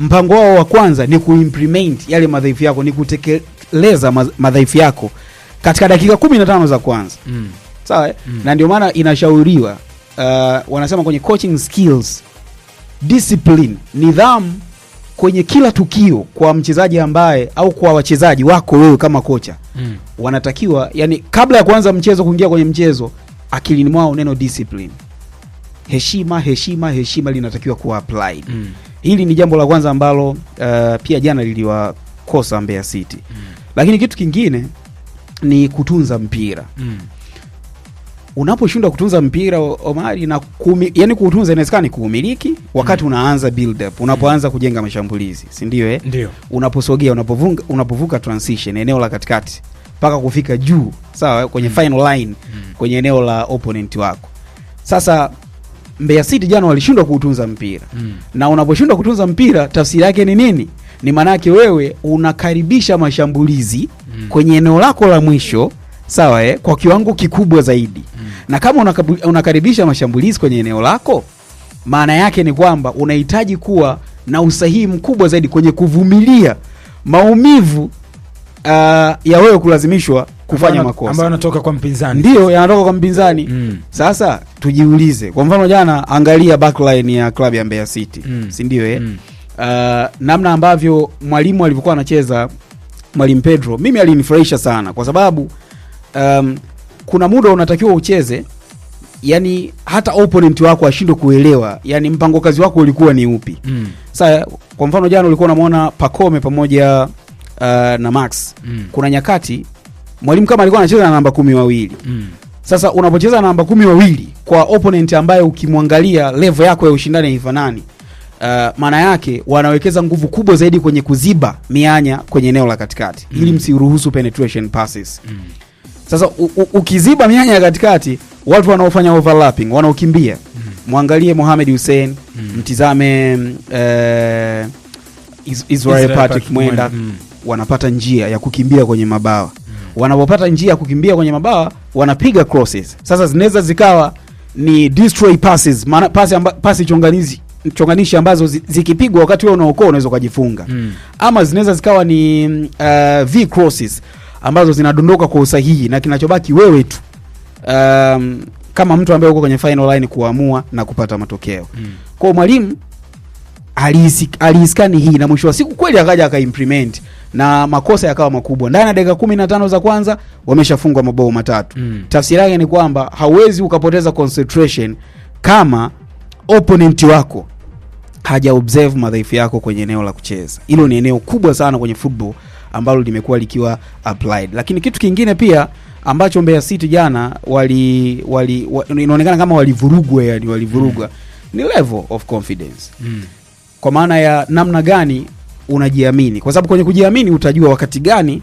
mpango wao wa kwanza ni kuimplement yale madhaifu yako, ni kutekeleza madhaifu yako katika dakika 15 za kwanza. Sawa? Na ndio maana inashauriwa wanasema kwenye coaching skills, discipline, nidhamu kwenye kila tukio kwa mchezaji ambaye au kwa wachezaji wako wewe kama kocha. Wanatakiwa yani kabla ya kuanza mchezo, kuingia kwenye mchezo, akilini mwao neno discipline. Heshima linatakiwa kuwa applied. Hili ni jambo la kwanza ambalo pia jana liliwakosa Mbeya City. Lakini kitu kingine ni kutunza mpira. Unaposhindwa kutunza mpira Omari, na yani kutunza inawezekana ni kuumiliki wakati unaanza build up, unapoanza kujenga mashambulizi, si ndio Ndio. Unaposogea, unapovuka transition eneo la katikati mpaka kufika juu, sawa, kwenye final line, kwenye eneo la opponent wako. Sasa Mbeya City jana walishindwa kuutunza mpira. Na unaposhindwa kutunza mpira, tafsiri yake ni nini? Ni maana yake wewe unakaribisha mashambulizi kwenye eneo lako la mwisho, sawa, kwa kiwango kikubwa zaidi. Na kama unakaribisha mashambulizi kwenye eneo lako, maana yake ni kwamba unahitaji kuwa na usahihi mkubwa zaidi kwenye kuvumilia maumivu ya wewe kulazimishwa kufanya makosa ambayo yanatoka kwa mpinzani. Ndio, yanatoka kwa mpinzani. Sasa tujiulize, kwa mfano jana angalia backline ya klabu ya Mbeya City, si ndio namna ambavyo mwalimu alivyokuwa anacheza, Mwalimu Pedro, mimi alinifurahisha sana kwa sababu kuna muda unatakiwa ucheze, yani hata opponent wako ashindwe kuelewa yani mpango kazi wako ulikuwa ni upi. Sasa kwa mfano jana ulikuwa unamuona Pacome pamoja na Max. Kuna nyakati mwalimu kama alikuwa anacheza na namba 12. Sasa unapocheza na namba 12 kwa opponent ambaye ukimwangalia level yako ya ushindani haifanani, maana yake wanawekeza nguvu kubwa zaidi kwenye kuziba mianya kwenye eneo la katikati ili msiruhusu penetration passes. Sasa ukiziba mianya ya katikati, watu wanaofanya overlapping, wanaokimbia, muangalie Mohamed Hussein, mtizame Israel Patrick Mwenda, wanapata njia ya kukimbia kwenye mabawa. Wanapopata njia ya kukimbia kwenye mabawa, wanapiga crosses. Sasa zinaweza zikawa ni destroy passes, maana pasi chonganishi ambazo zikipigwa wakati wewe unaokoa unaweza kujifunga. Ama zinaweza zikawa ni V crosses ambazo zinadondoka kwa usahihi na kinachobaki wewe tu kama mtu ambaye uko kwenye final line kuamua na kupata matokeo. Kwa mwalimu aliiskani hii, na mwisho wa siku kweli akaja akaimplement na makosa yakawa makubwa. Ndani ya dakika 15 za kwanza wameshafungwa mabao 3. Tafsiri yake ni kwamba hauwezi ukapoteza concentration kama opponent wako haja observe madhaifu yako kwenye eneo la kucheza. Hilo ni eneo kubwa sana kwenye football ambalo limekuwa likiwa applied. Lakini kitu kingine pia ambacho Mbeya City jana inaonekana kama walivurugwa ni level of confidence. Kwa maana ya namna gani unajiamini, kwa sababu kwenye kujiamini utajua wakati gani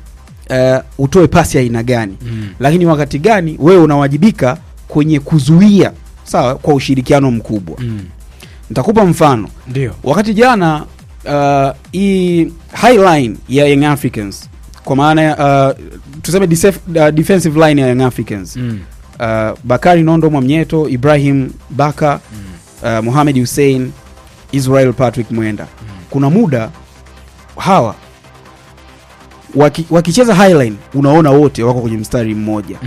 utoe pasi ya aina gani, lakini wakati gani wewe unawajibika kwenye kuzuia, sawa, kwa ushirikiano mkubwa. Nitakupa mfano. Ndio. Wakati jana hii highline ya Young Africans, kwa maana tuseme defensive line ya Young Africans, Bakari Nondo Mwamnyeto, Ibrahim Baka, Mohamed Hussein, Israel Patrick Mwenda. Kuna muda hawa wakicheza highline unaona wote wako kwenye mstari mmoja.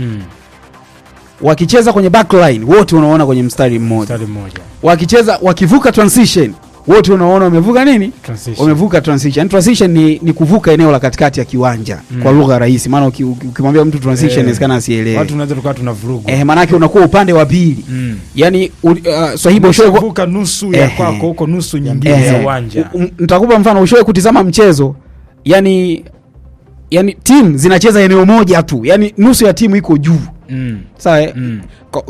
Wakicheza kwenye backline wote unaona kwenye mstari mmoja. Wakivuka transition wote unaona wamevuka nini? Wamevuka transition. Transition ni kuvuka eneo la katikati ya kiwanja kwa lugha rahisi. Maana ukimwambia mtu transition inawezekana asielewe. Watu wanaweza tukawa tunavurugwa. Maana yake unakuwa upande wa pili. Yaani Swahibu ushoe kuvuka nusu ya kwako huko nusu nyingine ya uwanja. Nitakupa mfano, ushoe kutizama mchezo. Yaani timu zinacheza eneo moja tu. Yaani nusu ya timu iko juu. Sawa,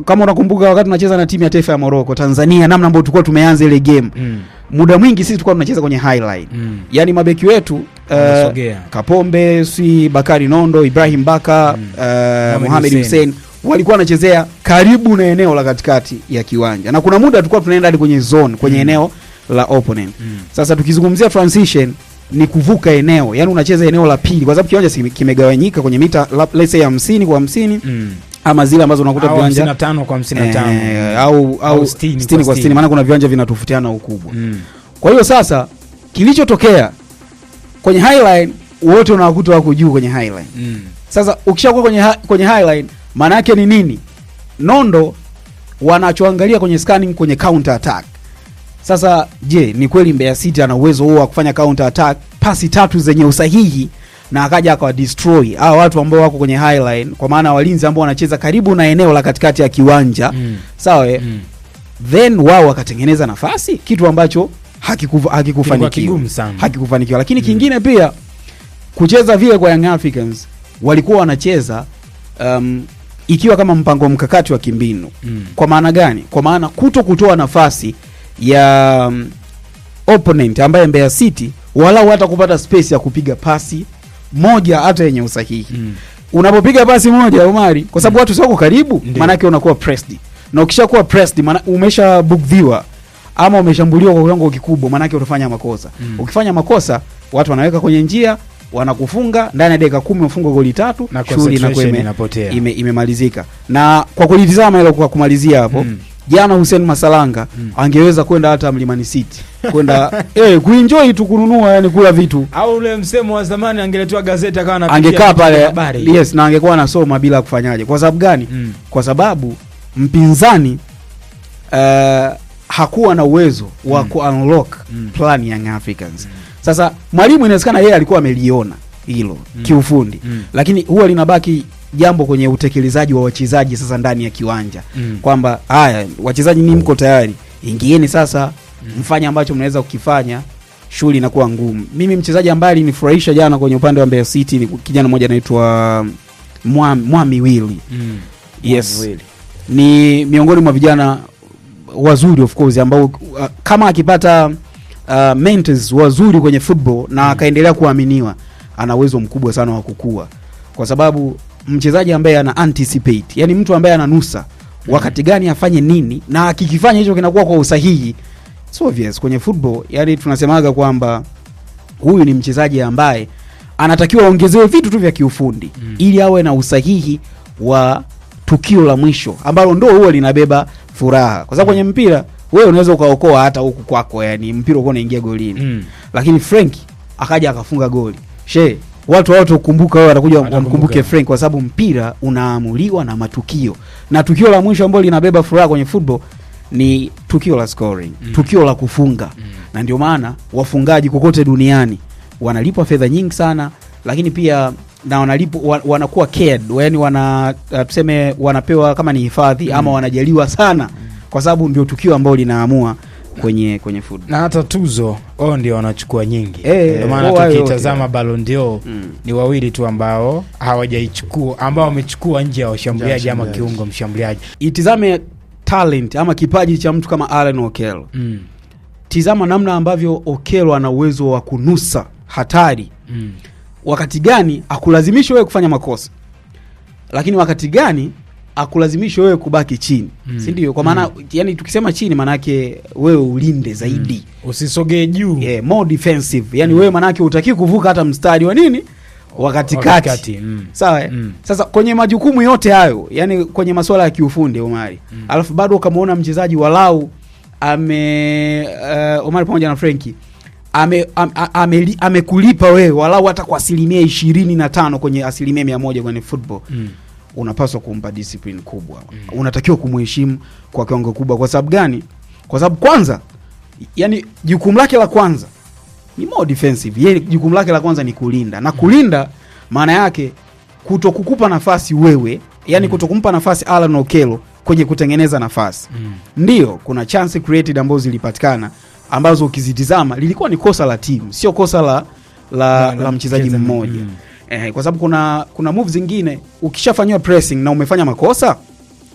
kama unakumbuka wakati tunacheza na timu ya taifa ya Morocco, Tanzania, namna ambayo tulikuwa tumeanza ile game. Muda mwingi sisi tulikuwa tunacheza kwenye highline. Yaani mabeki wetu Kapombe, Bakari Nondo, Ibrahim Baka, Mohamed Hussein walikuwa wanachezea karibu na eneo la katikati ya kiwanja. Na kuna muda tulikuwa tunaenda hadi kwenye zone, kwenye eneo la opponent. Sasa tukizungumzia transition ni kuvuka eneo, yani unacheza eneo la pili kwa sababu kiwanja kimegawanyika kwenye mita let's say 50 kwa 50 ama zile ambazo unakuta viwanja 55 kwa 55 au 60 kwa 60, maana kuna viwanja vinatofautiana ukubwa. Kwa hiyo sasa kilichotokea kwenye highline wote unawakuta wako juu kwenye highline. Sasa ukishakuwa kwenye highline maana yake ni nini? Nondo wanachoangalia kwenye scanning kwenye counter attack. Sasa je, ni kweli Mbeya City ana uwezo huo wa kufanya counter attack pasi 3 zenye usahihi na akaja akawa destroy hao watu ambao wako kwenye highline, kwa maana walinzi ambao wanacheza karibu na eneo la katikati ya kiwanja. Sawa? Then wao wakatengeneza nafasi, kitu ambacho hakikufanikiwa. Lakini kingine pia kucheza vile kwa Young Africans walikuwa wanacheza ikiwa kama mpango mkakati wa kimbinu. Kwa maana gani? Kwa maana kutoa nafasi ya opponent ambaye Mbeya City wala hata kupata space ya kupiga pasi moja hata yenye usahihi. Unapopiga pasi moja Omari, kwa sababu watu sio karibu, maana yake unakuwa pressed. Na ukishakuwa pressed maana umesha book viewer ama umeshambuliwa kwa kiwango kikubwa, maana yake utafanya makosa. Ukifanya makosa watu wanaweka kwenye njia, wanakufunga ndani ya dakika 10 ufunga goli 3, shughuli inapotea. Imemalizika. Na kwa kulitizama ile kwa kumalizia hapo, jana Hussein Masalanga angeweza kwenda hata Mlimani City kwenda kuenjoy tu, kununua yani kula vitu, au ule msemo wa zamani angeletewa gazeti akawa anapitia, angekaa pale, yes, na angekuwa anasoma bila kufanyaje. Kwa sababu gani? Kwa sababu mpinzani hakuwa na uwezo wa ku-unlock plan ya Young Africans. Sasa mwalimu inawezekana yeye alikuwa ameliona hilo kiufundi, lakini huwa linabaki jambo kwenye utekelezaji wa wachezaji sasa ndani ya kiwanja, kwamba haya wachezaji ni mko tayari, ingieni sasa mfanye ambacho mnaweza kukifanya, shughuli inakuwa ngumu. Mimi mchezaji ambaye alinifurahisha jana kwenye upande wa Mbeya City ni kijana mmoja anaitwa Mwami Willy. Yes. Ni miongoni mwa vijana wazuri of course ambao kama akipata mentors wazuri kwenye football na akaendelea kuaminiwa, ana uwezo mkubwa sana wa kukua, kwa sababu mchezaji ambaye ana anticipate, yani mtu ambaye ananusa wakati gani afanye nini, na akikifanya hicho kinakuwa kwa usahihi. So obvious kwenye football, yani tunasemaga kwamba huyu ni mchezaji ambaye anatakiwa aongezewe vitu tu vya kiufundi ili awe na usahihi wa tukio la mwisho ambalo ndio huwa linabeba furaha. Kwa sababu kwenye mpira wewe unaweza ukaokoa hata huku kwako, yani mpira uko unaingia golini. Lakini Frank akaja akafunga goli. Watu wote ukumbuka wewe, atakuja wamkumbuke Frank, kwa sababu mpira unaamuliwa na matukio. Na tukio la mwisho ambalo linabeba furaha kwenye football ni tukio la scoring, tukio la kufunga. Na ndio maana wafungaji kokote duniani wanalipwa fedha nyingi sana, lakini pia na wanalipwa wanakuwa cared, yani tuseme wanapewa kama ni hifadhi ama wanajaliwa sana, kwa sababu ndio tukio ambalo linaamua kwenye football. Na hata tuzo ndio wanachukua nyingi. Ndio maana tukitazama Ballon d'Or ni wawili tu ambao hawajaichukua, ambao wamechukua nje ya washambuliaji ama kiungo mshambuliaji. Itizame talent ama kipaji cha mtu kama Allan Okello. Tizama namna ambavyo Okello ana uwezo wa kunusa hatari. Wakati gani akulazimisha wewe kufanya makosa, lakini wakati gani akulazimisha wewe kubaki chini. Si ndio? Kwa maana yani tukisema chini maana yake wewe ulinde zaidi, usisogee juu, more defensive. Yani wewe maana yake hutaki kuvuka hata mstari wa nini wakati kati. Sawa? Sasa kwenye majukumu yote hayo, yani kwenye masuala ya kiufundi Omari, alafu bado ukamuona mchezaji walau Omari pamoja na Frankie amekulipa wewe walau hata kwa 25% kwenye 100% kwenye football. Unapaswa kumpa discipline kubwa. Unatakiwa kumheshimu kwa kiwango kubwa. Kwa sababu gani? Kwa sababu kwanza, yani jukumu lake la kwanza ni more defensive. Yeye jukumu lake la kwanza ni kulinda. Na kulinda maana yake kutokukupa nafasi wewe, yani kutokumpa nafasi Allan Okello kwenye kutengeneza nafasi. Ndio kuna chance created ambazo zilipatikana, ambazo ukizitizama lilikuwa ni kosa la timu, sio kosa la mchezaji mmoja. Kwa sababu kuna moves zingine ukishafanywa pressing na umefanya makosa,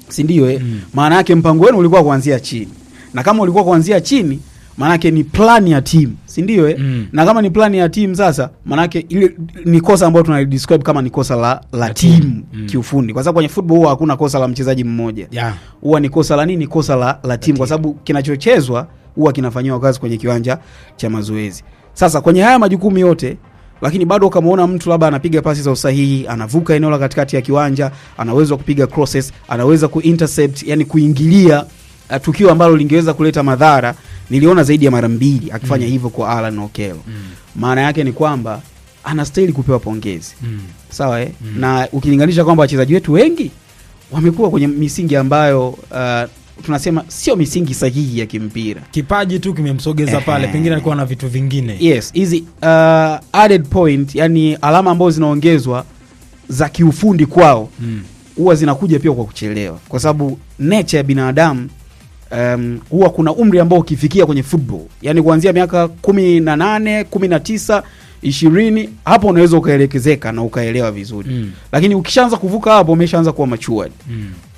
si ndio? Maana yake mpango wenu ulikuwa kuanzia chini. Na kama ulikuwa kuanzia chini, maana yake ni plan ya team, si ndio? Na kama ni plan ya team sasa, maana yake ile ni kosa ambalo tunalidescribe kama ni kosa la team kiufundi. Kwa sababu kwenye football huwa hakuna kosa la mchezaji mmoja. Huwa ni kosa la nini? Kosa la team, kwa sababu kinachochezwa huwa kinafanywa kazi kwenye kiwanja cha mazoezi. Sasa kwenye haya majukumu yote, lakini bado ukamuona mtu labda anapiga pasi za usahihi, anavuka eneo la katikati ya kiwanja, anaweza kupiga crosses, anaweza kuintercept, yani kuingilia tukio ambalo lingeweza kuleta madhara niliona zaidi ya mara 2 akifanya hivyo kwa Alan Okello. Maana yake ni kwamba anastahili kupewa pongezi. Sawa na ukilinganisha kwamba wachezaji wetu wengi wamekuwa kwenye misingi ambayo tunasema sio misingi sahihi ya kimpira. Kipaji tu kimemsogeza pale, pengine alikuwa na vitu vingine. Yes, hizi added point, yani alama ambazo zinaongezwa za kiufundi kwao huwa zinakuja pia kwa kuchelewa, kwa sababu nature ya binadamu huwa kuna umri ambao ukifikia kwenye football, yani kuanzia miaka 18, 19, 20, hapo unaweza ukaelekezeka na ukaelewa vizuri. Lakini ukishaanza kuvuka hapo umeshaanza kuwa matured.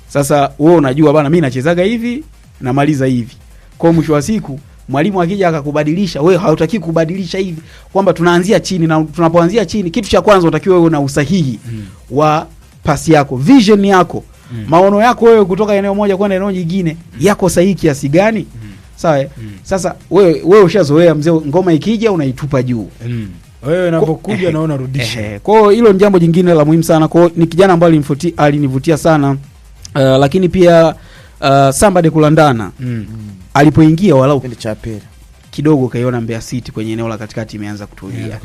Sasa wewe unajua bana, mimi nachezaga hivi na maliza hivi. Kwa mwisho wa siku mwalimu akija akakubadilisha, wewe hautaki kubadilisha hivi, kwamba tunaanzia chini, na tunapoanzia chini kitu cha kwanza unatakiwa wewe na usahihi wa pasi yako, vision yako, maono yako wewe kutoka eneo moja kwenda eneo jingine yako sahihi kiasi gani? Sawa. Sasa wewe ushazoea mzee, ngoma ikija unaitupa juu. Wewe unapokuja naona rudisha. Kwa hiyo hilo ni jambo jingine la muhimu sana. Kwa hiyo ni kijana ambaye alinivutia sana. Lakini pia Samba de Kulandana alipoingia walau kipindi cha pili kidogo kaiona Mbeya City kwenye eneo la katikati imeanza kutulia.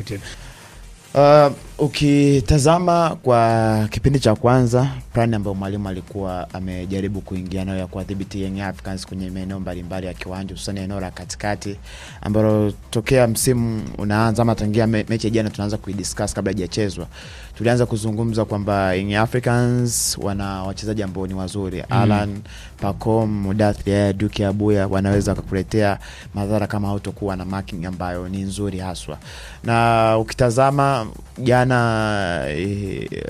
Ukitazama kwa kipindi cha kwanza, plan ambayo mwalimu alikuwa amejaribu kuingia nayo ya kuadhibiti Young Africans kwenye maeneo mbalimbali ya kiwanja, hususan eneo la katikati ambalo tokea msimu unaanza ama tangia mechi jana tunaanza kuidiscuss kabla hajachezwa, tulianza kuzungumza kwamba Young Africans wana wachezaji ambao ni wazuri. Alan, Pacom, Mudathir, Duke Abuya wanaweza kukuletea madhara kama hautokuwa na marking ambayo ni nzuri haswa. Na ukitazama jana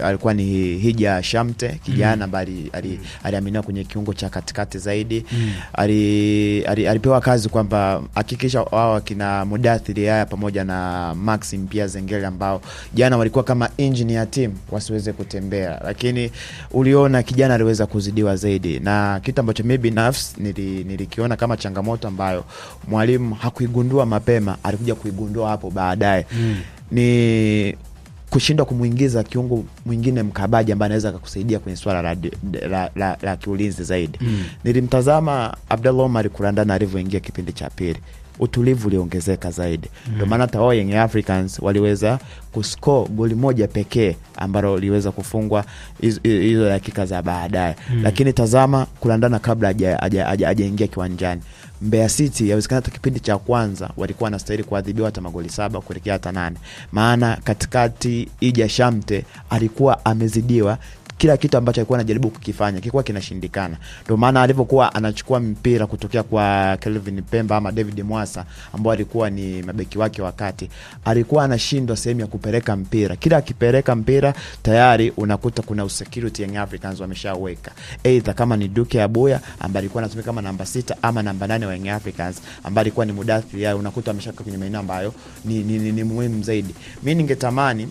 alikuwa ni Hija Shamte, kijana ambaye aliaminiwa kwenye kiungo cha katikati zaidi. Alipewa kazi kwamba hakikisha wao kina Mudathir haya pamoja na Maxim pia Zengeli ambao jana walikuwa kama engine ya team wasiweze kutembea, lakini uliona kijana aliweza kuzidiwa zaidi, na kitu ambacho maybe nafsi nilikiona kama changamoto ambayo mwalimu hakuigundua mapema, alikuja kuigundua hapo baadaye. Ni kushindwa kumuingiza kiungo mwingine mkabaji ambaye anaweza kukusaidia kwenye swala la kiulinzi zaidi. Nilimtazama Abdallah Omar Kulandana alivyoingia kipindi cha pili, utulivu uliongezeka zaidi. Ndio maana hata wao Young Africans waliweza kuscore goli moja pekee ambalo liweza kufungwa hizo dakika za baadaye. Lakini tazama Kulandana kabla hajaingia kiwanjani, Mbeya City yawezekana hata kipindi cha kwanza walikuwa wanastahili kuadhibiwa hata magoli 7 kuelekea hata 8. Maana katikati Hija Shamte alikuwa amezidiwa, kila kitu ambacho alikuwa anajaribu kukifanya kilikuwa kinashindikana. Ndio maana alipokuwa anachukua mpira kutokea kwa Kelvin Pemba ama David Mwasa ambao alikuwa ni mabeki wake wakati, alikuwa anashindwa sehemu ya kupeleka mpira. Kila akipeleka mpira tayari unakuta kuna security Young Africans wameshaweka. Aidha kama ni Duke Abuya ambaye alikuwa anatumika kama namba 6 ama namba 8 wa Young Africans ambaye alikuwa ni Mudathir, yao unakuta ameshaka kwenye maeneo ambayo ni muhimu zaidi. Mimi ningetamani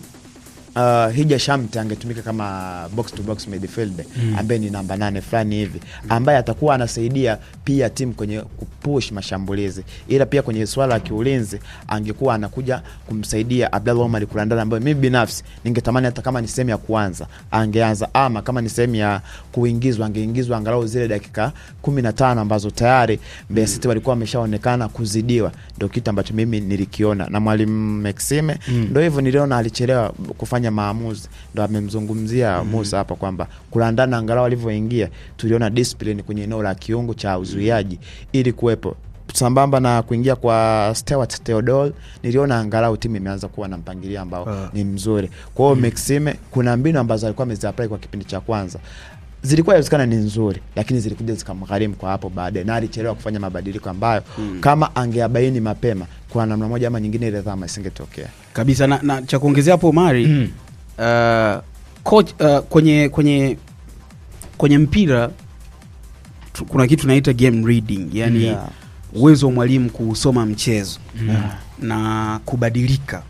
Hija Shamte angetumika kama box to box midfielder ambaye ni namba 8 fulani hivi, ambaye atakuwa anasaidia pia timu kwenye kupush mashambulizi, ila pia kwenye swala la kiulinzi angekuwa anakuja kumsaidia Abdallah Omar Kulandana, ambaye mimi binafsi ningetamani hata kama ni sehemu ya kwanza angeanza, ama kama ni sehemu ya kuingizwa angeingizwa angalau zile dakika 15 ambazo tayari Mbeya City walikuwa wameshaonekana kuzidiwa. Ndio kitu ambacho mimi nilikiona, na mwalimu Maxime ndio hivyo niliona alichelewa kufanya maamuzi. Ndio amemzungumzia Musa hapa kwamba Kulandana angalau alivyoingia tuliona discipline kwenye eneo la kiungo cha uzuiaji ili kuwepo, sambamba na kuingia kwa Stewart Theodore niliona angalau timu imeanza kuwa na mpangilio ambao ni mzuri. Kwa hiyo Maxime kuna mbinu ambazo alikuwa ameziapply kwa kipindi cha kwanza zilikuwa inawezekana ni nzuri, lakini zilikuja zikamgharimu kwa hapo baadaye, na alichelewa kufanya mabadiliko ambayo kama angeabaini mapema kwa namna moja ama nyingine ile dhama isingetokea kabisa. Na cha kuongezea hapo Mari, coach kwenye mpira kuna kitu tunaita game reading, yani uwezo wa mwalimu kusoma mchezo na kubadilika.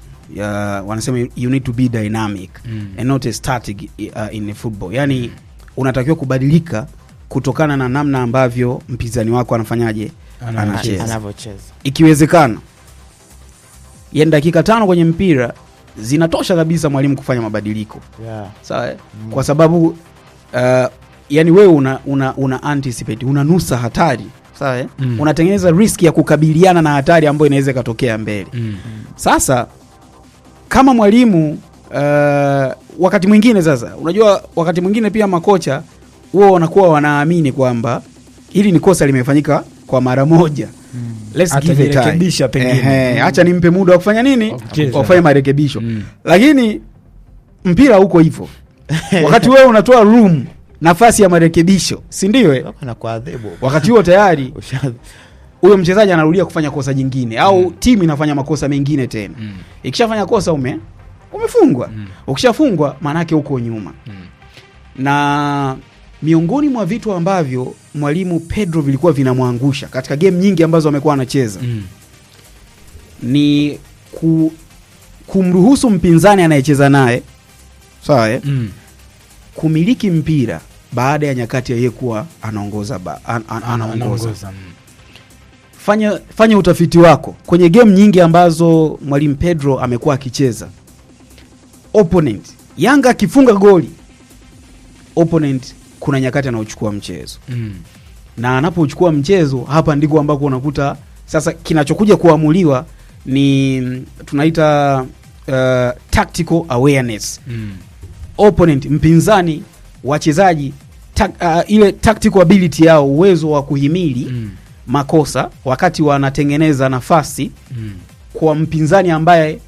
Wanasema you need to be dynamic and not a static in a football. Yani unatakiwa kubadilika kutokana na namna ambavyo mpinzani wako anafanyaje, anavyocheza. Ikiwezekana yani dakika 5 kwenye mpira zinatosha kabisa mwalimu kufanya mabadiliko. Sawa? Kwa sababu yani wewe una anticipate, unanusa hatari. Sawa unatengeneza risk ya kukabiliana na hatari ambayo inaweza katokea mbele. Sasa kama mwalimu wakati mwingine sasa unajua wakati mwingine pia makocha wao wanakuwa wanaamini kwamba hili ni kosa limefanyika kwa mara moja. Let's give it time. Pengine. Acha nimpe muda wa kufanya nini? Wa kufanya marekebisho. Lakini mpira huko hivyo. Wakati wewe unatoa room nafasi ya marekebisho, si ndio? Wakati huo tayari huyo mchezaji anarudia kufanya kosa jingine au timu inafanya makosa mengine tena. Ikishafanya kosa umefungwa. Ukishafungwa maana yake uko nyuma. Na miongoni mwa vitu ambavyo mwalimu Pedro vilikuwa vinamwangusha katika game nyingi ambazo amekuwa anacheza ni kumruhusu mpinzani anayecheza naye sawa kumiliki mpira baada ya nyakati ya yeye kuwa anaongoza anaongoza. Fanya utafiti wako kwenye game nyingi ambazo mwalimu Pedro amekuwa akicheza. Opponent Yanga akifunga goli, opponent kuna nyakati anaochukua mchezo. Na anapochukua mchezo hapa ndiko ambako unakuta sasa kinachokuja kuamuliwa ni tunaita tactical awareness. Opponent mpinzani wachezaji ile tactical ability yao, uwezo wa kuhimili makosa wakati wanatengeneza nafasi kwa mpinzani ambaye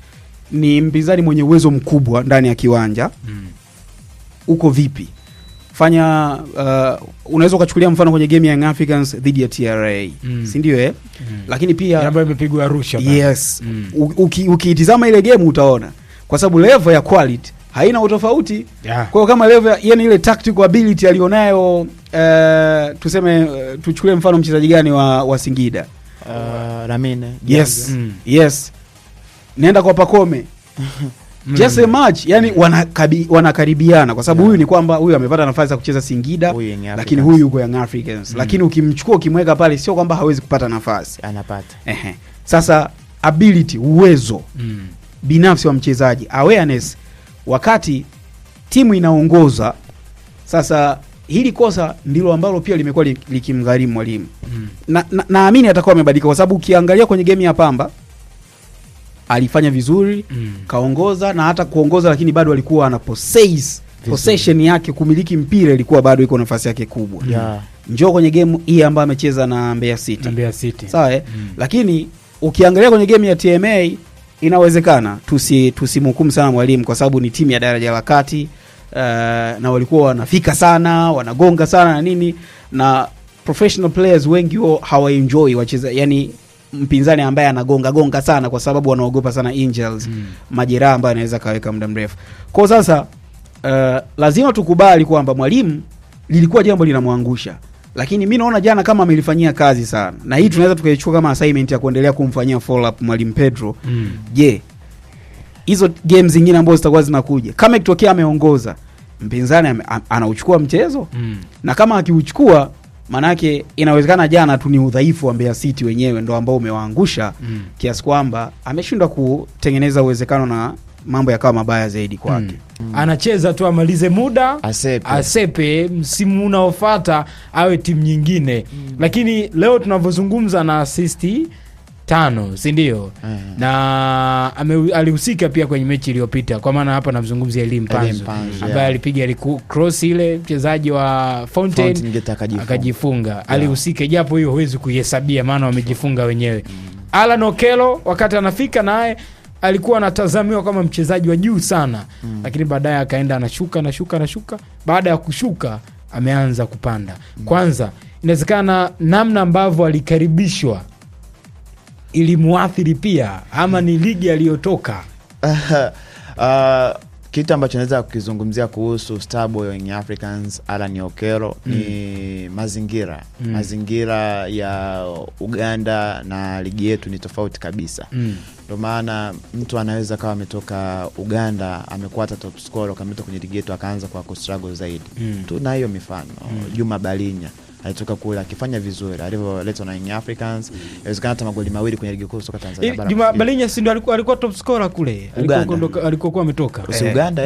ni mpinzani mwenye uwezo mkubwa ndani ya kiwanja. Uko vipi? Fanya unaweza kuchukulia mfano kwenye game ya Young Africans dhidi ya TRA. Si ndio Lakini pia ambayo imepigwa Arusha. Yes. Ukitizama ile game utaona kwa sababu level ya quality haina utofauti. Kwa hiyo kama level yani ile tactical ability alionayo tuseme tuchukulie mfano mchezaji gani wa Singida? Ramine. Yes. Yes. Nenda kwa Pakome. Just a match, yani wanakaribiana kwa sababu huyu ni kwamba huyu amepata nafasi ya kucheza Singida lakini huyu yuko Young Africans. Lakini ukimchukua ukimweka pale sio kwamba hawezi kupata nafasi. Anapata. Sasa ability, uwezo binafsi wa mchezaji, awareness wakati timu inaongoza. Sasa hili kosa ndilo ambalo pia limekuwa likimgharimu mwalimu. Naamini atakuwa amebadilika kwa sababu ukiangalia kwenye game ya Pamba alifanya vizuri, kaongoza na hata kuongoza lakini bado alikuwa ana possession yake, kumiliki mpira ilikuwa bado iko nafasi yake kubwa. Njoo kwenye game hii ambayo amecheza na Mbeya City. Sawa Lakini ukiangalia kwenye game ya TMA inawezekana tusimhukumu sana mwalimu kwa sababu ni timu ya daraja la kati na walikuwa wanafika sana, wanagonga sana na nini, na professional players wengi wao hawaenjoy wacheza yani mpinzani ambaye anagonga sana kwa sababu wanaogopa sana injuries, majeraha ambayo anaweza kaweka muda mrefu. Kwa sasa lazima tukubali kwamba mwalimu lilikuwa jambo linamwangusha, lakini mimi naona jana kama amelifanyia kazi sana, na hii tunaweza tukaichukua kama assignment ya kuendelea kumfanyia follow up mwalimu Pedro. Je, hizo games zingine ambazo zitakuwa zinakuja kama ikitokea ameongoza mpinzani anauchukua mchezo na kama akiuchukua manake inawezekana jana tu ni udhaifu wa Mbeya City wenyewe ndo ambao umewaangusha kiasi kwamba ameshindwa kutengeneza uwezekano na mambo yakawa mabaya zaidi kwake. Anacheza tu amalize muda, asepe msimu unaofuata awe timu nyingine. Lakini leo tunavyozungumza na assist 5, si ndio? Na alihusika pia kwenye mechi iliyopita, kwa maana hapa namzungumzia Elim Panzo ambaye alipiga cross ile mchezaji wa Fountain akajifunga. Alihusika japo hiyo huwezi kuihesabia maana wamejifunga wenyewe. Alan Okello wakati anafika naye alikuwa anatazamiwa kama mchezaji wa juu sana, lakini baadaye akaenda anashuka. Baada ya kushuka ameanza kupanda. Kwanza inawezekana namna ambavyo alikaribishwa ilimuathiri pia ama ni ligi aliyotoka. Kitu ambacho naweza kukizungumzia kuhusu Starboy wa Young Africans Alan Okello ni mazingira. Mazingira ya Uganda na ligi yetu ni tofauti kabisa. Ndio maana mtu anaweza kama ametoka Uganda amekuwa top scorer kamita kwenye ligi yetu akaanza kwa struggle zaidi. Tuna hiyo mifano. Juma Balinya alitoka kule akifanya vizuri alivyoletwa na Young Africans. Inawezekana hata magoli mawili kwenye ligi kuu soka Tanzania bara. Juma Balinya si ndio alikuwa top scorer kule alikokuwa ametoka Uganda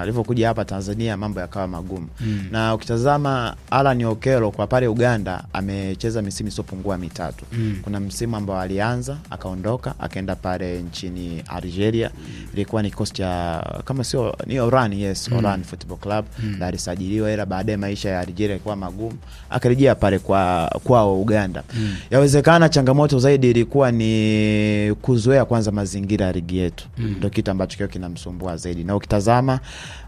alivyokuja hapa Tanzania mambo yakawa magumu. Na ukitazama Alan Okello kwa pale Uganda amecheza misimu isiyopungua 3. Kuna msimu ambao alianza akaondoka akaenda pale nchini Algeria, ilikuwa ni coach ya kama sio ni Oran, Oran Football Club, na alisajiliwa, ila baadaye maisha ya Algeria yalikuwa magumu akarejea pale kwa Uganda. Yawezekana changamoto zaidi ilikuwa ni kuzoea kwanza mazingira ya ligi yetu, ndio kitu ambacho kinamsumbua zaidi. Na ukitazama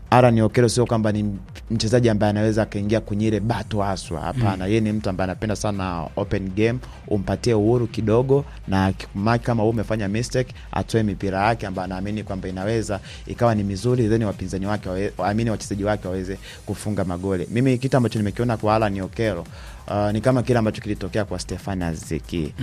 Alan Okello sio kwamba ni mchezaji ambaye anaweza kaingia kwenye ile bato haswa, hapana. Yeye ni mtu ambaye anapenda sana open game, umpatie uhuru kidogo, na kama umefanya mistake atoe mipira yake ambayo anaamini kwamba inaweza ikawa ni mizuri, then wapinzani wake waamini wachezaji wake waweze kufunga magoli. Mimi kitu ambacho nimekiona kwa Alan Okello ni kama kile ambacho kilitokea kwa Stefan Azeki.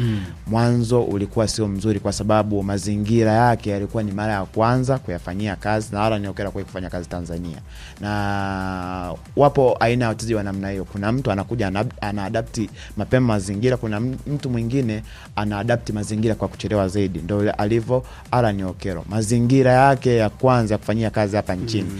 Mwanzo ulikuwa sio mzuri kwa sababu mazingira yake yalikuwa ni mara ya kwanza kuyafanyia kazi, na Alan Okello kwa kufanya kazi Tanzania. Na wapo aina ya wachezaji wa namna hiyo. Kuna mtu anakuja anaadapti mapema mazingira, kuna mtu mwingine anaadapti mazingira kwa kuchelewa zaidi. Ndio alivyo Alan Okello. Mazingira yake ya kwanza ya kufanyia kazi hapa nchini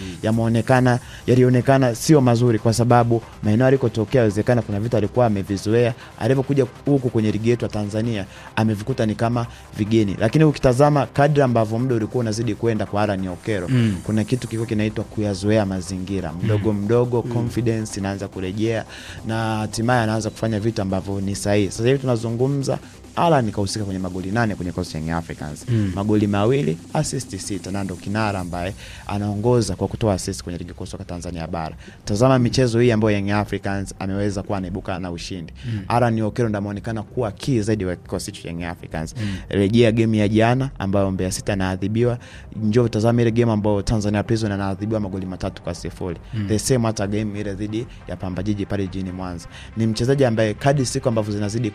yalionekana sio mazuri kwa sababu maeneo alikotokea inawezekana kuna vitu alikuwa amevizoea, alipokuja huku kwenye ligi yetu ya Tanzania amevikuta ni kama vigeni. Lakini ukitazama kadri ambavyo muda ulikuwa unazidi kwenda kwa Alan Okello, kuna kitu kiko kinaitwa kuyazoea mazingira. Mdogo confidence inaanza kurejea na hatimaye anaanza kufanya vitu ambavyo ni sahihi. Sasa hivi tunazungumza Alan kahusika kwenye magoli 8 kwenye kosi ya Young Africans. Magoli 2, assist 6, na ndo kinara ambaye anaongoza kwa kutoa assist kwenye ligi kuu soka Tanzania bara. Tazama michezo hii ambayo Young Africans ameweza kuwa anaibuka na ushindi. Alan Okello ndo ameonekana kuwa key zaidi wa kikosi cha Young Africans. Rejea game ya jana ambayo Mbeya City anaadhibiwa, njoo tazama ile game ambayo Tanzania Prison anaadhibiwa magoli 3-0. The same hata game ile dhidi ya Pamba Jiji pale jijini Mwanza. Ni mchezaji ambaye kadri siku ambavyo zinazidi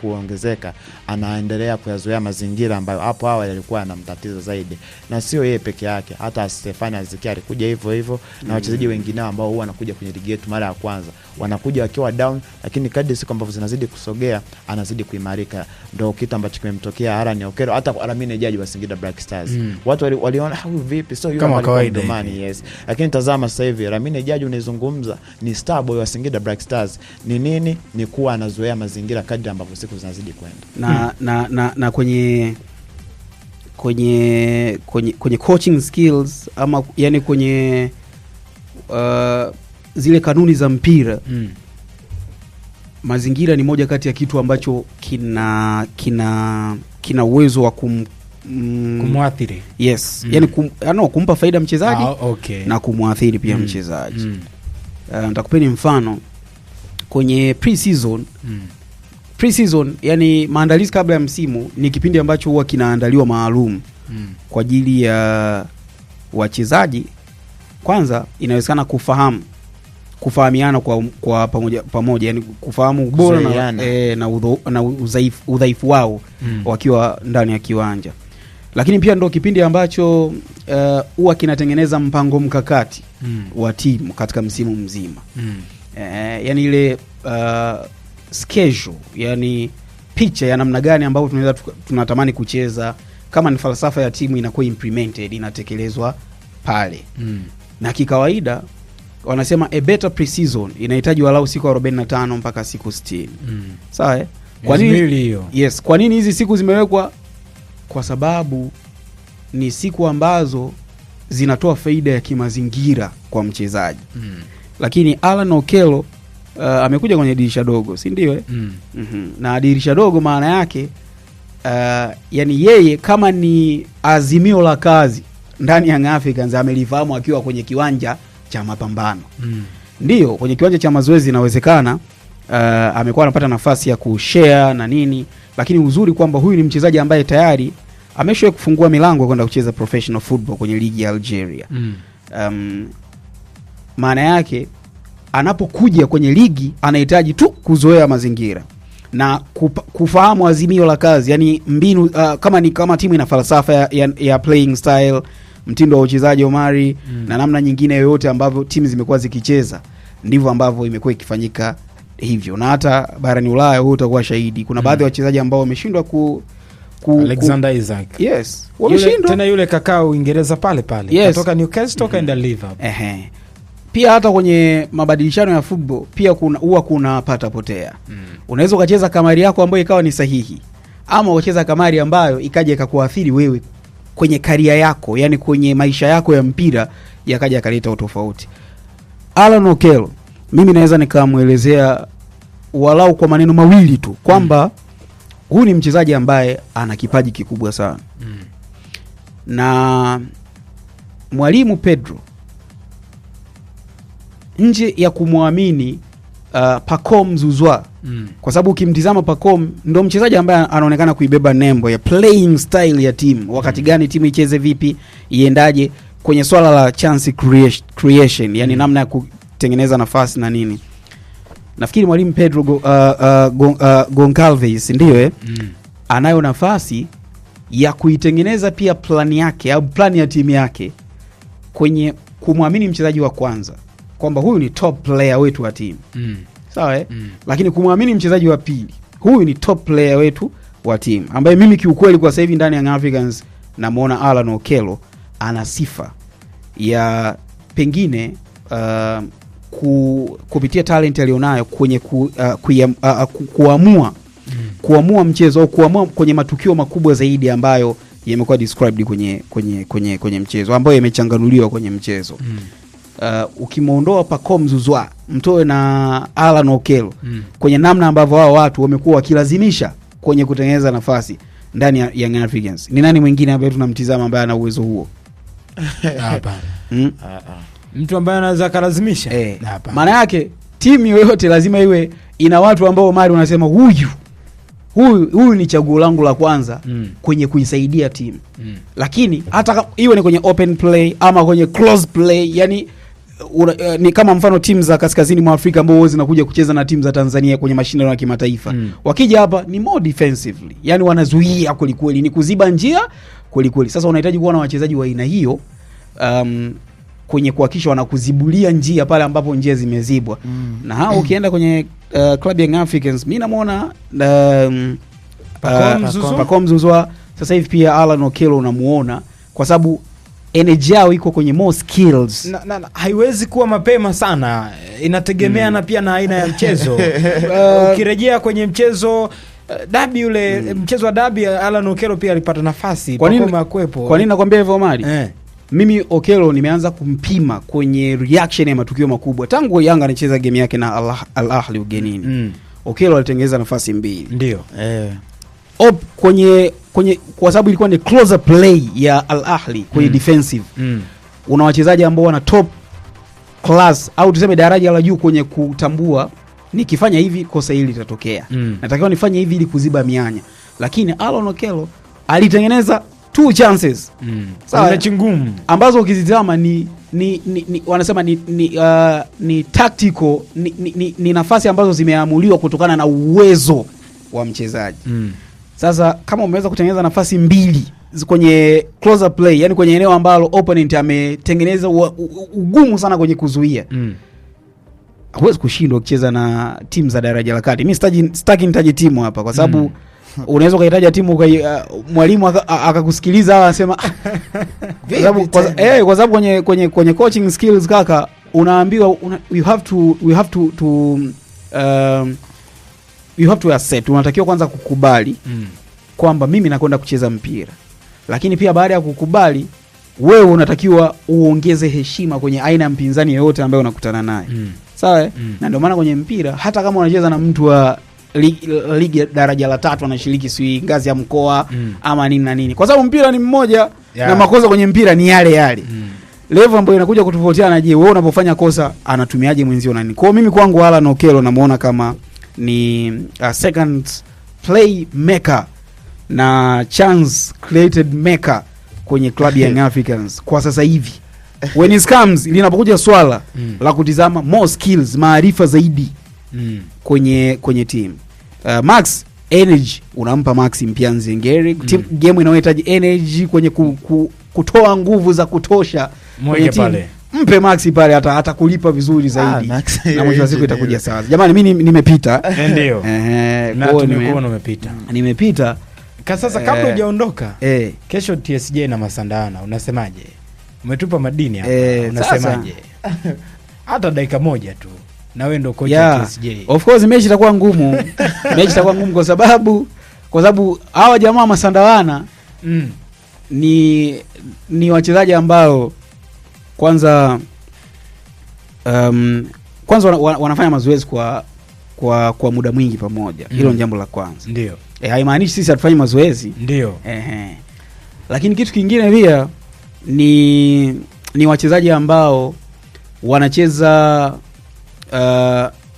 kuongezeka anaendelea kuyazoea mazingira ambayo hapo awali yalikuwa yanamtatiza zaidi. Na sio yeye peke yake, hata Stefan Azeki alikuja hivyo na wachezaji wengine ambao huwa wanakuja kwenye ligi yetu mara ya kwanza wanakuja wakiwa down, lakini kadri siku ambavyo zinazidi kusogea anazidi kuimarika. Ndio kitu ambacho kimemtokea Alan Okello hata Alamine Jaji wa Singida Black Stars. Watu waliona huyu vipi, sio yule kama kawaida. Lakini tazama sasa hivi Alamine Jaji unazungumza ni star boy wa Singida Black Stars. Ni nini? Ni kuwa anazoea mazingira kadri ambavyo siku zinazidi kwenda. Na kwenye coaching skills ama yani kwenye zile kanuni za mpira, mazingira ni moja kati ya kitu ambacho kina uwezo wa kumwathiri. Yes. Yani kumpa faida mchezaji na kumwathiri pia mchezaji. Nitakupeni mfano kwenye pre-season, yani maandalizi kabla ya msimu, ni kipindi ambacho huwa kinaandaliwa maalum kwa ajili ya wachezaji. Kwanza inawezekana kufahamiana kwa pamoja, yani kufahamu ubora na udhaifu wao wakiwa ndani ya kiwanja. Lakini pia ndio kipindi ambacho huwa kinatengeneza mpango mkakati wa timu katika msimu mzima. Yani ile schedule, yani picha ya namna gani ambayo tunatamani kucheza, kama ni falsafa ya timu inakuwa implemented, inatekelezwa pale. Na kikawaida wanasema a better pre-season inahitaji walau siku 45 mpaka siku 60. Sawa? Kwa nini? Yes, kwa nini hizi siku zimewekwa? Kwa sababu ni siku ambazo zinatoa faida ya kimazingira kwa mchezaji. Lakini Alan Okello amekuja kwenye dirisha dogo, si ndio? Na dirisha dogo maana yake yani yeye kama ni azimio la kazi ndani ya Young Africans amelifahamu akiwa kwenye kiwanja cha mapambano. Ndio kwenye kiwanja cha mazoezi inawezekana amekuwa anapata nafasi ya kushare na nini, lakini uzuri kwamba huyu ni mchezaji ambaye tayari ameshawahi kufungua milango kwenda kucheza professional football kwenye ligi ya Algeria. Maana yake anapokuja kwenye ligi anahitaji tu kuzoea mazingira na kufahamu azimio la kazi, yani mbinu, kama timu ina falsafa ya playing style, mtindo wa uchezaji Omari, na namna nyingine yoyote ambavyo timu zimekuwa zikicheza, ndivyo ambavyo imekuwa ikifanyika hivyo, na hata barani Ulaya huo utakuwa shahidi. Kuna baadhi ya wachezaji ambao wameshindwa Alexander Isak. Yes, wameshindwa. Tena yule kakao Uingereza pale. Yes. Kutoka Newcastle kaenda Liverpool. Pia hata kwenye mabadilishano ya football pia huwa kuna pata potea. Unaweza ukacheza kamari yako ambayo ikawa ni sahihi, ama ukacheza kamari ambayo ikaja ikakuathiri wewe kwenye karia yako, yani kwenye maisha yako ya mpira, yakaja kaleta utofauti. Alan Okello mimi naweza nikamuelezea walau kwa maneno mawili tu kwamba huyu ni mchezaji ambaye ana kipaji kikubwa sana. Na mwalimu Pedro nje ya kumwamini Pacome Zouzoua, kwa sababu ukimtizama Pacome ndo mchezaji ambaye anaonekana kuibeba nembo ya playing style ya timu, wakati gani timu icheze vipi, iendaje kwenye swala la chance creation, yani namna ya kutengeneza nafasi na nini. Nafikiri mwalimu Pedro Goncalves ndio anayo nafasi ya kuitengeneza pia plani yake au plani ya timu yake kwenye kumwamini mchezaji wa kwanza kwamba huyu ni top player wetu wa timu. Sawa Lakini kumwamini mchezaji wa pili, huyu ni top player wetu wa timu, ambaye mimi kiukweli kwa sasa hivi ndani ya Young Africans namuona Alan Okello ana sifa ya pengine kupitia talent alionayo kwenye kuamua mchezo au kuamua kwenye matukio makubwa zaidi ambayo yamekuwa described kwenye mchezo, ambayo yamechanganuliwa kwenye mchezo. Ukimuondoa Pacome Zouzoua, mtoe na Alan Okello kwenye namna ambavyo hao watu wamekuwa wakilazimisha kwenye kutengeneza nafasi ndani ya Young Africans, ni nani mwingine ambaye tunamtizama ambaye ana uwezo huo? Mtu ambaye anaweza kalazimisha. Maana yake timu yoyote lazima iwe ina watu ambao Omari unasema huyu ni chaguo langu la kwanza kwenye kuisaidia timu. Lakini hata iwe ni kwenye open play ama kwenye close play, yani ni kama mfano timu za kaskazini mwa Afrika ambao zinakuja kucheza na timu za Tanzania kwenye mashindano ya kimataifa. Wakija hapa ni more defensively, yani wanazuia kweli, ni kuziba njia kweli. Sasa unahitaji kuwa na wachezaji wa aina hiyo kwenye kuhakikisha wanakuzibulia njia pale ambapo njia zimezibwa. Na hao ukienda kwenye club ya Young Africans, mimi namuona Pacome Zouzoua, sasa hivi pia Alan Okello unamuona, kwa sababu energy yao iko kwenye more skills. Na haiwezi kuwa mapema sana, inategemea na pia na aina ya mchezo. Ukirejea kwenye mchezo dabi ule mchezo wa dabi, Alan Okello pia alipata nafasi. Pacome akwepo. Kwa nini nakwambia hivyo Omari? Mimi Okello nimeanza kumpima kwenye reaction ya matukio makubwa tangu Yanga anacheza game yake na Al Ahly ugenini. Okello alitengeneza nafasi 2. Ndio. Kwenye kwa sababu ilikuwa ni closer play ya Al Ahly kwenye defensive. Una wachezaji ambao wana top class au tuseme daraja la juu kwenye kutambua nikifanya hivi kosa hili litatokea. Natakiwa nifanye hivi ili kuziba mianya. Lakini Alan Okello alitengeneza 2 chances. Sawa, mechi ngumu ambazo ukizitazama ni wanasema ni tactical, ni nafasi ambazo zimeamuliwa kutokana na uwezo wa mchezaji. Sasa kama umeweza kutengeneza nafasi 2 kwenye closer play, yani kwenye eneo ambalo opponent ametengeneza ugumu sana kwenye kuzuia, huwezi kushindwa kucheza na timu za daraja la kati. Mimi sitaki nitaje timu hapa kwa sababu unaweza kuitaja timu mwalimu akakusikiliza au anasema kwa sababu kwenye coaching skills kaka, unaambiwa you have to accept, unatakiwa kwanza kukubali kwamba mimi nakwenda kucheza mpira. Lakini pia baada ya kukubali, wewe unatakiwa uongeze heshima kwenye aina ya mpinzani yoyote ambaye unakutana naye. Sawa? Na ndio maana kwenye mpira hata kama unacheza na mtu wa ligi daraja la 3 anashiriki sui ngazi ya mkoa ama nini na nini, kwa sababu mpira ni mmoja na makosa kwenye mpira ni yale. Level ambayo inakuja kutofautiana, je, wewe unapofanya kosa anatumiaje mwenzio nani? Kwa mimi kwangu Alan Okello namuona kama ni second play maker na chance created maker kwenye club ya Young Africans kwa sasa hivi. When it comes linapokuja swala la kutizama more skills, maarifa zaidi kwenye team. Max energy unampa Max Mpianzi Ngeri. Game inayohitaji energy kwenye kutoa nguvu za kutosha kwenye team. mpe Maxi pale atakulipa vizuri zaidi. Na mwisho wa siku itakuja sawa. Jamani mimi nimepita. Ndio. Na tumekuona umepita. Nimepita. Sasa kabla hujaondoka, kesho TSJ na Masandana unasemaje? Umetupa madini hapa. Unasemaje? Hata dakika moja tu. Na wewe ndio kocha TSJ. Of course mechi itakuwa ngumu. Mechi itakuwa ngumu kwa sababu hawa jamaa Masandana ni wachezaji ambao kwanza wanafanya mazoezi kwa muda mwingi pamoja. Hilo ni jambo la kwanza. Ndio. Haimaanishi sisi hatufanyi mazoezi. Ndio. Lakini kitu kingine pia ni wachezaji ambao wanacheza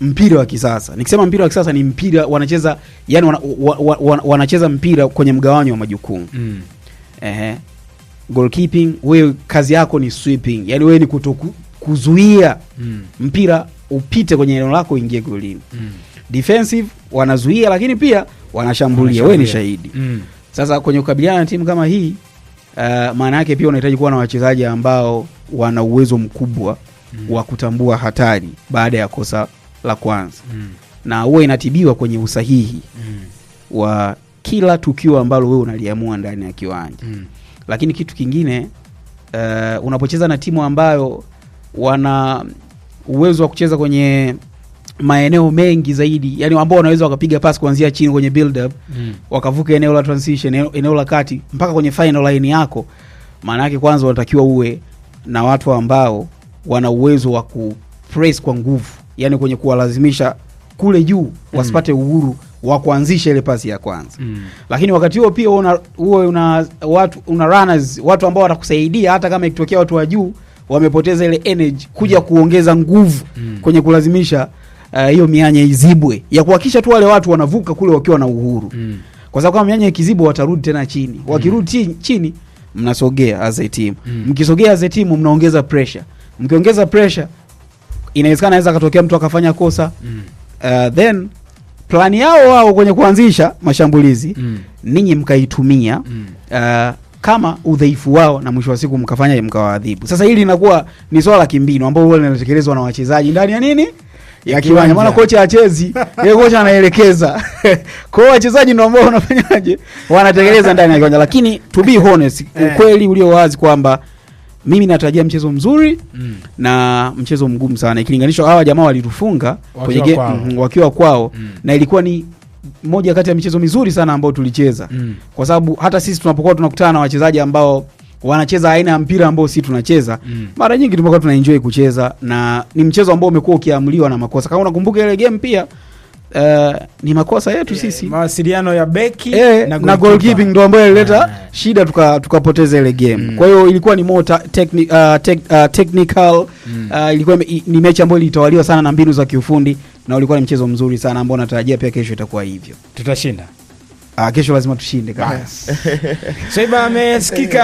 mpira wa kisasa. Nikisema mpira wa kisasa ni mpira wanacheza, yani wanacheza mpira kwenye mgawanyo wa majukumu. Goalkeeping, wewe kazi yako ni sweeping. Yani wewe ni kuzuia mpira upite kwenye eneo lako uingie golini. Defensive wanazuia lakini pia wanashambulia. Wewe ni shahidi. Sasa kwenye kukabiliana na timu kama hii maana yake pia unahitaji kuwa na wachezaji ambao wana uwezo mkubwa wa kutambua hatari baada ya kosa la kwanza. Na huwa inatibiwa kwenye usahihi wa kila tukio ambalo wewe unaliamua ndani ya kiwanja. Lakini kitu kingine unapocheza na timu ambayo wana uwezo wa kucheza kwenye maeneo mengi zaidi, yani ambao wanaweza wakapiga pass kuanzia chini kwenye build up wakavuka eneo la transition, eneo la kati mpaka kwenye final line yako, maana yake kwanza unatakiwa uwe na watu ambao wana uwezo wa kupress kwa nguvu, yani kwenye kuwalazimisha kule juu wasipate uhuru wa kuanzisha ile pasi ya kwanza. Lakini wakati huo pia una runners, watu ambao watakusaidia hata kama ikitokea watu wa juu wamepoteza ile energy kuja kuongeza nguvu kwenye kulazimisha hiyo mianya izibwe, ya kuhakikisha tu wale watu wanavuka kule wakiwa na uhuru. Kwa sababu kama mianya ikizibwa watarudi tena chini. Wakirudi chini mnasogea as a team. Mkisogea as a team mnaongeza pressure. Mkiongeza pressure inawezekana anaweza katokea mtu akafanya kosa. Then plani yao wao kwenye kuanzisha mashambulizi ninyi mkaitumia kama udhaifu wao, na mwisho wa siku mkafanya mkawaadhibu. Sasa hili linakuwa ni swala la kimbinu ambao wao linatekelezwa na wachezaji ndani ya nini? Ya kiwanja. Maana kocha achezi, yeye kocha anaelekeza. Kwa hiyo wachezaji ndio ambao wanafanyaje? Wanatekeleza ndani ya kiwanja. Lakini to be honest, ukweli ulio wazi kwamba mimi natarajia mchezo mzuri na mchezo mgumu sana. Ikilinganishwa hawa jamaa walitufunga kwenye wakiwa kwao na ilikuwa ni moja kati ya michezo mizuri sana ambao tulicheza. Kwa sababu hata sisi tunapokuwa tunakutana na wachezaji ambao wanacheza aina ya mpira ambao sisi tunacheza, mara nyingi tumekuwa tunaenjoy kucheza, na ni mchezo ambao umekuwa ukiamuliwa na makosa. Kama unakumbuka ile game pia ni makosa yetu sisi. Mawasiliano ya beki na goalkeeping ndio ambayo ilileta shida tukapoteza ile game. Kwa hiyo ilikuwa ni more technical, ilikuwa ni mechi ambayo ilitawaliwa sana na mbinu za kiufundi, na ulikuwa ni mchezo mzuri sana ambao natarajia pia kesho itakuwa hivyo. Tutashinda. Kesho lazima tushinde kabisa. Sasa amesikika